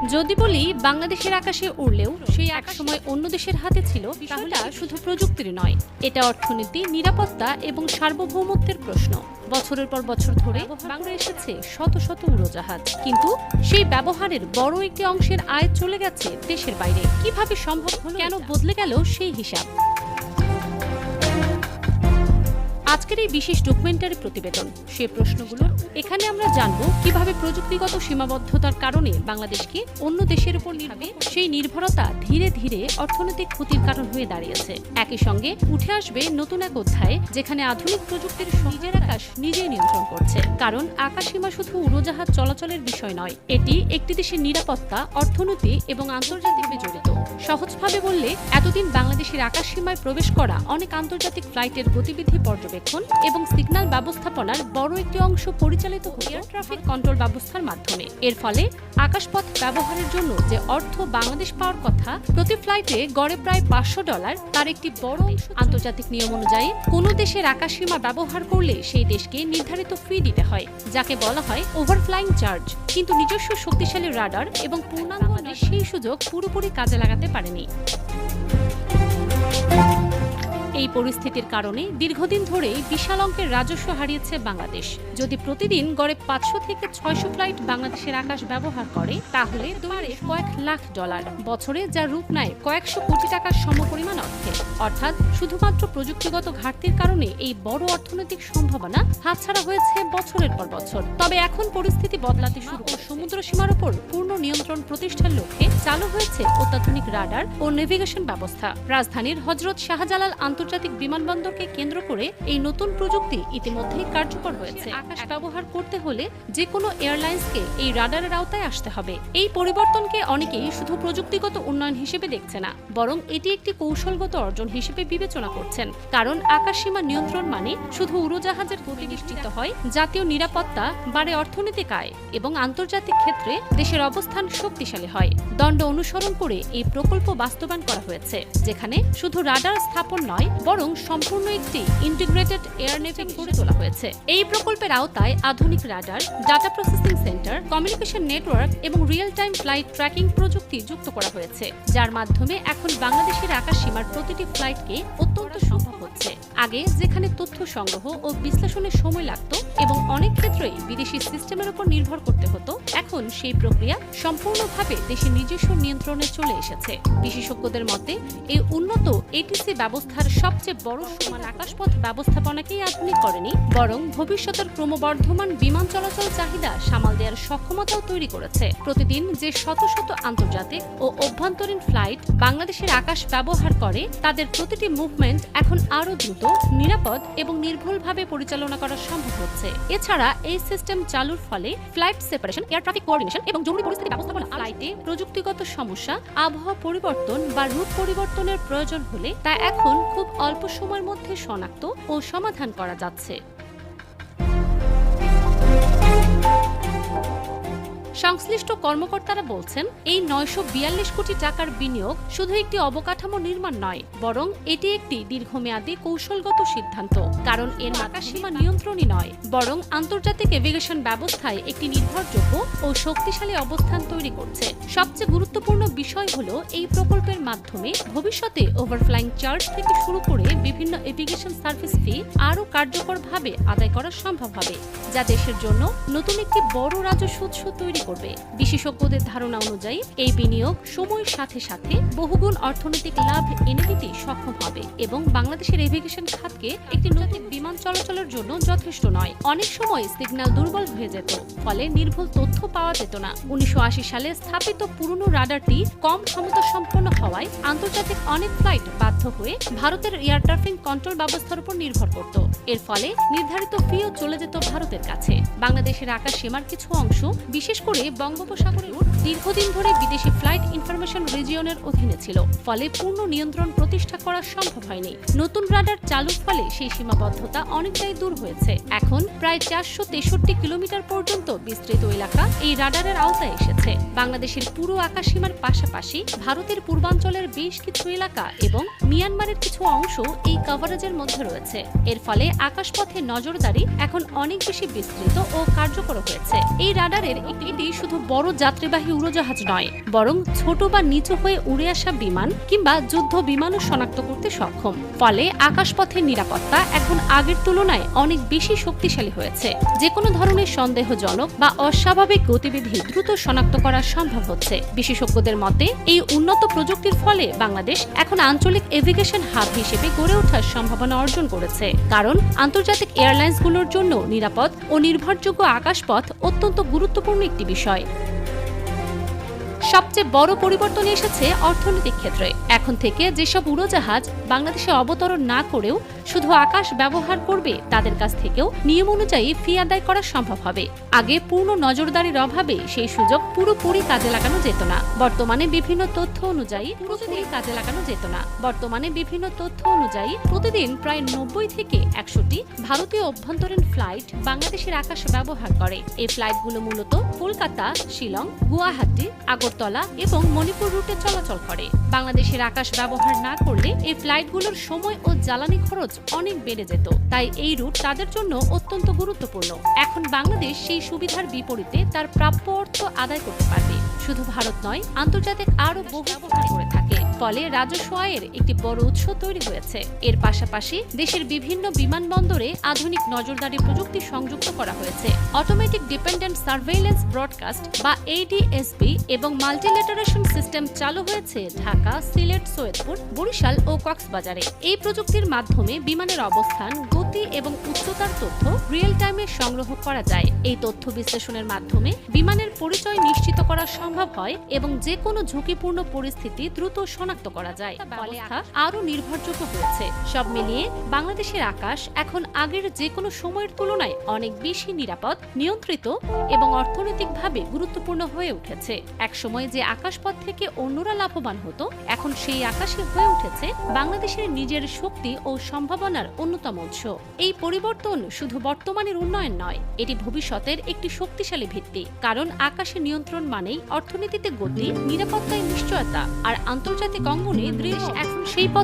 যদি বলি বাংলাদেশের আকাশে উড়লেও সেই এক সময় অন্য দেশের হাতে ছিল, তাহলে শুধু প্রযুক্তির নয়, এটা অর্থনীতি, নিরাপত্তা এবং সার্বভৌমত্বের প্রশ্ন। বছরের পর বছর ধরে বাংলায় এসেছে শত শত উড়োজাহাজ, কিন্তু সেই ব্যবহারের বড় একটি অংশের আয় চলে গেছে দেশের বাইরে। কিভাবে সম্ভব হলো, কেন বদলে গেল সেই হিসাব? আজকের এই বিশেষ ডকুমেন্টারি প্রতিবেদন সে প্রশ্নগুলো। এখানে আমরা জানবো কিভাবে প্রযুক্তিগত সীমাবদ্ধতার কারণে বাংলাদেশকে অন্য দেশের উপর সেই নির্ভরতা ধীরে ধীরে অর্থনৈতিক ক্ষতির কারণ হয়ে দাঁড়িয়েছে। একই সঙ্গে উঠে আসবে নতুন এক অধ্যায়, যেখানে আধুনিক প্রযুক্তির নিজের আকাশ নিজেই নিয়ন্ত্রণ করছে। কারণ আকাশসীমা শুধু উড়োজাহাজ চলাচলের বিষয় নয়, এটি একটি দেশের নিরাপত্তা, অর্থনীতি এবং আন্তর্জাতিকভাবে জড়িত। সহজভাবে বললে, এতদিন বাংলাদেশের আকাশসীমায় প্রবেশ করা অনেক আন্তর্জাতিক ফ্লাইটের গতিবিধি পর্যবেক্ষণ এবং সিগন্যাল ব্যবস্থাপনার বড় একটি অংশ পরিচালিত হতো এয়ার ট্রাফিক কন্ট্রোল ব্যবস্থার মাধ্যমে। এর ফলে আকাশপথ ব্যবহারের জন্য যে অর্থ বাংলাদেশ পাওয়ার কথা, প্রতি ফ্লাইটে গড়ে প্রায় $500, তার একটি বড় অংশ আন্তর্জাতিক নিয়ম অনুযায়ী কোনো দেশের আকাশসীমা ব্যবহার করলে সেই দেশকে নির্ধারিত ফি দিতে হয়, যাকে বলা হয় ওভারফ্লাইং চার্জ। কিন্তু নিজস্ব শক্তিশালী রাডার এবং পূর্ণাঙ্গ সেই সুযোগ পুরোপুরি কাজে লাগাতে পারেনি। এই পরিস্থিতির কারণে দীর্ঘদিন ধরেই বিশাল অঙ্কের রাজস্ব হারিয়েছে বাংলাদেশ। যদি প্রতিদিন গড়ে 500 থেকে 600 ফ্লাইট বাংলাদেশের আকাশ ব্যবহার করে, তাহলে দরে কয়েক লাখ ডলার, বছরে যা রূপ নেয় কয়েকশো কোটি টাকার সমপরিমাণ অর্থে। অর্থাৎ শুধুমাত্র প্রযুক্তিগত ঘাটতির কারণে এই বড় অর্থনৈতিক সম্ভাবনা হাতছাড়া হয়েছে বছরের পর বছর। তবে এখন পরিস্থিতি বদলাতে শুরু করে সমুদ্র সীমার উপর পূর্ণ নিয়ন্ত্রণ প্রতিষ্ঠার লক্ষ্যে চালু হয়েছে অত্যাধুনিক রাডার ও নেভিগেশন ব্যবস্থা। রাজধানীর হযরত শাহজালাল আন্তর্জাতিক বিমানবন্দরকে কেন্দ্র করে এই নতুন প্রযুক্তি ইতিমধ্যেই কার্যকর হয়েছে। আকাশ ব্যবহার করতে হলে যে কোনো এয়ারলাইন্সকে এই রাডারের আওতায় আসতে হবে। এই পরিবর্তনকে অনেকেই শুধু প্রযুক্তিগত উন্নয়ন হিসেবে দেখছে না, বরং এটি একটি কৌশলগত অর্জন হিসেবে বিবেচনা করছেন। কারণ আকাশসীমা নিয়ন্ত্রণ মানে শুধু উড়োজাহাজের গতি নিশ্চিত হয়, জাতীয় নিরাপত্তা বাড়ে, অর্থনৈতিক আয় এবং আন্তর্জাতিক ক্ষেত্রে দেশের অবস্থান শক্তিশালী হয়। দণ্ড অনুসরণ করে এই প্রকল্প বাস্তবায়ন করা হয়েছে, যেখানে শুধু রাডার স্থাপন নয়, বরং সম্পূর্ণ একটি ইন্টিগ্রেটেড এয়ার নেভি গড়ে তোলা হয়েছে। এই প্রকল্পের আওতায় আধুনিক radar, data processing centre, communication network এবং রিয়েল টাইম ফ্লাইট ট্র্যাকিং প্রযুক্তি যুক্ত করা হয়েছে, যার মাধ্যমে এখন বাংলাদেশের আকাশসীমার প্রতিটি ফ্লাইটকে অত্যন্ত সম্ভব হচ্ছে। আগে যেখানে তথ্য সংগ্রহ ও বিশ্লেষণের সময় লাগত এবং অনেক ক্ষেত্রেই বিদেশি সিস্টেমের উপর নির্ভর করতে হতো, এখন সেই প্রক্রিয়া সম্পূর্ণভাবে দেশের নিজস্ব নিয়ন্ত্রণে চলে এসেছে। বিশেষজ্ঞদের মতে, এই উন্নত এটিসি ব্যবস্থার সবচেয়ে বড় সমান আকাশপথ ব্যবস্থাপনাকেই আধুনিক করেনি, বরং ভবিষ্যতের ক্রমবর্ধমান বিমান চলাচল চাহিদা সামাল দেওয়ার সক্ষমতাও তৈরি করেছে। প্রতিদিন যে শত শত আন্তর্জাতিক ও অভ্যন্তরীণ ফ্লাইট বাংলাদেশের আকাশ ব্যবহার করে, তাদের প্রতিটি মুভমেন্ট এখন আরও দ্রুত, নিরাপদ এবং নির্ভুলভাবে পরিচালনা করা সম্ভব হচ্ছে। এছাড়া এই সিস্টেম চালুর ফলে flight separation, air traffic coordination এবং জরুরি পরিস্থিতি ব্যবস্থাপনা, ফ্লাইটে প্রযুক্তিগত সমস্যা, আবহাওয়া পরিবর্তন বা রুট পরিবর্তনের প্রয়োজন হলে তা এখন খুব অল্প সময়ের মধ্যে শনাক্ত ও সমাধান করা যাচ্ছে। সংশ্লিষ্ট কর্মকর্তারা বলছেন, এই 942 কোটি টাকার বিনিয়োগ শুধু একটি অবকাঠামো নির্মাণ নয়, বরং এটি একটি দীর্ঘমেয়াদী কৌশলগত সিদ্ধান্ত। কারণ এর আকাশসীমা নিয়ন্ত্রণই নয়, বরং আন্তর্জাতিক এভিগেশন ব্যবস্থায় একটি নির্ভরযোগ্য ও শক্তিশালী অবস্থান তৈরি করছে। সবচেয়ে গুরুত্বপূর্ণ বিষয় হলো, এই প্রকল্পের মাধ্যমে ভবিষ্যতে ওভারফ্লাইং চার্জ থেকে শুরু করে বিভিন্ন এভিগেশন সার্ভিস ফি আরও কার্যকরভাবে আদায় করা সম্ভব হবে, যা দেশের জন্য নতুন একটি বড় রাজস্ব উৎস তৈরি করবে। বিশেষজ্ঞদের ধারণা অনুযায়ী এই বিনিয়োগ সময়ের সাথে সাথে বহুগুণ অর্থনৈতিক লাভ এনে দিতে সক্ষম হবে এবং বাংলাদেশের এভিগেশন খাতকে একটি নতুন বিমান চলাচলের জন্য যথেষ্ট নয়। অনেক সময় সিগন্যাল দুর্বল হয়ে যেত, ফলে নির্ভুল তথ্য পাওয়া যেত না। 1980 সালে স্থাপিত পুরনো রাডারটি কম ক্ষমতা সম্পন্ন হওয়ায় আন্তর্জাতিক অনেক ফ্লাইট বাধ্য হয়ে ভারতের এয়ার ট্রাফিক কন্ট্রোল ব্যবস্থার উপর নির্ভর করত। এর ফলে নির্ধারিত ফিও চলে যেত ভারতের কাছে। বাংলাদেশের আকাশ সীমার কিছু অংশ, বিশেষ করে বঙ্গোপসাগরের দীর্ঘদিন ধরে বিদেশি ফ্লাইট ইনফরমেশন রিজিয়নের অধীনে ছিল, ফলে পূর্ণ নিয়ন্ত্রণ প্রতিষ্ঠা করা সম্ভব হয়নি। নতুন রাডার চালুর ফলে সেই সীমাবদ্ধতা অনেকটাই দূর হয়েছে। এখন প্রায় 463 কিলোমিটার পর্যন্ত বিস্তৃত এলাকা এই রাডারের আওতায় এসেছে। বাংলাদেশের পুরো আকাশসীমার পাশাপাশি ভারতের পূর্বাঞ্চলের বেশ কিছু এলাকা এবং মিয়ানমারের কিছু অংশ এই কভারেজের মধ্যে রয়েছে। এর ফলে আকাশপথে নজরদারি এখন অনেক বেশি বিস্তৃত ও কার্যকর হয়েছে। এই রাডারের একটি প্রযুক্তি শুধু বড় যাত্রীবাহী উড়োজাহাজ নয়, বরং ছোট বা নিচু হয়ে উড়ে আসা বিমান কিংবা যুদ্ধ বিমানও শনাক্ত করতে সক্ষম। ফলে আকাশপথের নিরাপত্তা এখন আগের তুলনায় অনেক বেশি শক্তিশালী হয়েছে। যে কোনো ধরনের সন্দেহজনক বা অস্বাভাবিক গতিবিধি দ্রুত শনাক্ত করা সম্ভব হচ্ছে। বিশেষজ্ঞদের মতে এই উন্নত প্রযুক্তির ফলে বাংলাদেশ এখন আঞ্চলিক এভিগেশন হাব হিসেবে গড়ে ওঠার সম্ভাবনা অর্জন করেছে। কারণ আন্তর্জাতিক এয়ারলাইন্সগুলোর জন্য নিরাপদ ও নির্ভরযোগ্য আকাশপথ অত্যন্ত গুরুত্বপূর্ণ একটি বিষয়। সবচেয়ে বড় পরিবর্তন এসেছে অর্থনৈতিক ক্ষেত্রে। এখন থেকে যেসব উড়োজাহাজ বাংলাদেশে অবতরণ না করেও শুধু আকাশ ব্যবহার করবে, তাদের কাছ থেকেও নিয়ম অনুযায়ী ফি আদায় করা সম্ভব হবে। আগে পূর্ণ নজরদারির অভাবে সেই সুযোগ পুরোপুরি কাজে লাগানো যেত না। বর্তমানে বিভিন্ন তথ্য অনুযায়ী প্রতিদিন প্রায় 90 থেকে 100টি ভারতীয় অভ্যন্তরীণ ফ্লাইট বাংলাদেশের আকাশ ব্যবহার করে। এই ফ্লাইটগুলো মূলত কলকাতা, শিলং, গুয়াহাটি, আগরতলা এবং মণিপুর রুটে চলাচল করে। বাংলাদেশের আকাশ ব্যবহার না করলে এই ফ্লাইটগুলোর সময় ও জ্বালানি খরচ অনেক বেড়ে যেত। তাই এই রুট তাদের জন্য অত্যন্ত গুরুত্বপূর্ণ। এখন বাংলাদেশ সেই সুবিধার বিপরীতে তার প্রাপ্য অর্থ আদায় করতে পারবে। শুধু ভারত নয়, আন্তর্জাতিক আরও বহু ব্যবহার করে থাকে। ফলে রাজস্ব আয়ের একটি বড় উৎস তৈরি হয়েছে। এর পাশাপাশি দেশের বিভিন্ন বিমানবন্দরে আধুনিক নজরদারি প্রযুক্তি সংযুক্ত করা হয়েছে। অটোমেটিক ডিপেন্ডেন্ট সার্ভেইলেন্স ব্রডকাস্ট বা এডিএসবি এবং মাল্টিলেটারেশন সিস্টেম চালু হয়েছে ঢাকা, সিলেট, সৈয়দপুর, বরিশাল ও কক্সবাজারে। এই প্রযুক্তির মাধ্যমে বিমানের অবস্থান, গতি এবং উচ্চতার তথ্য রিয়েল টাইমে সংগ্রহ করা যায়। এই তথ্য বিশ্লেষণের মাধ্যমে বিমানের পরিচয় নিশ্চিত করা সম্ভব হয় এবং যে কোনো ঝুঁকিপূর্ণ পরিস্থিতি দ্রুত শনাক্ত করা যায়। ফলে আরও নির্ভরযোগ্য হয়েছে। সব মিলিয়ে বাংলাদেশের আকাশ এখন আগের যে কোনো সময়ের তুলনায় অনেক বেশি নিরাপদ, নিয়ন্ত্রিত এবং অর্থনৈতিকভাবে গুরুত্বপূর্ণ হয়ে উঠেছে। একসময় যে আকাশপথ থেকে অন্যরা লাভবান হতো, এখন সেই আকাশে হয়ে উঠেছে বাংলাদেশের নিজের শক্তি ও সম্ভাবনার অন্যতম উৎস। এই পরিবর্তন শুধু বর্তমানের উন্নয়ন নয়, এটি ভবিষ্যতের একটি শক্তিশালী ভিত্তি। কারণ আকাশে নিয়ন্ত্রণ মানেই অর্থনীতিতে গতি, নিরাপত্তায় নিশ্চয়তা আর আন্তর্জাতিক অঙ্গনে দেশ এখন সেই পথ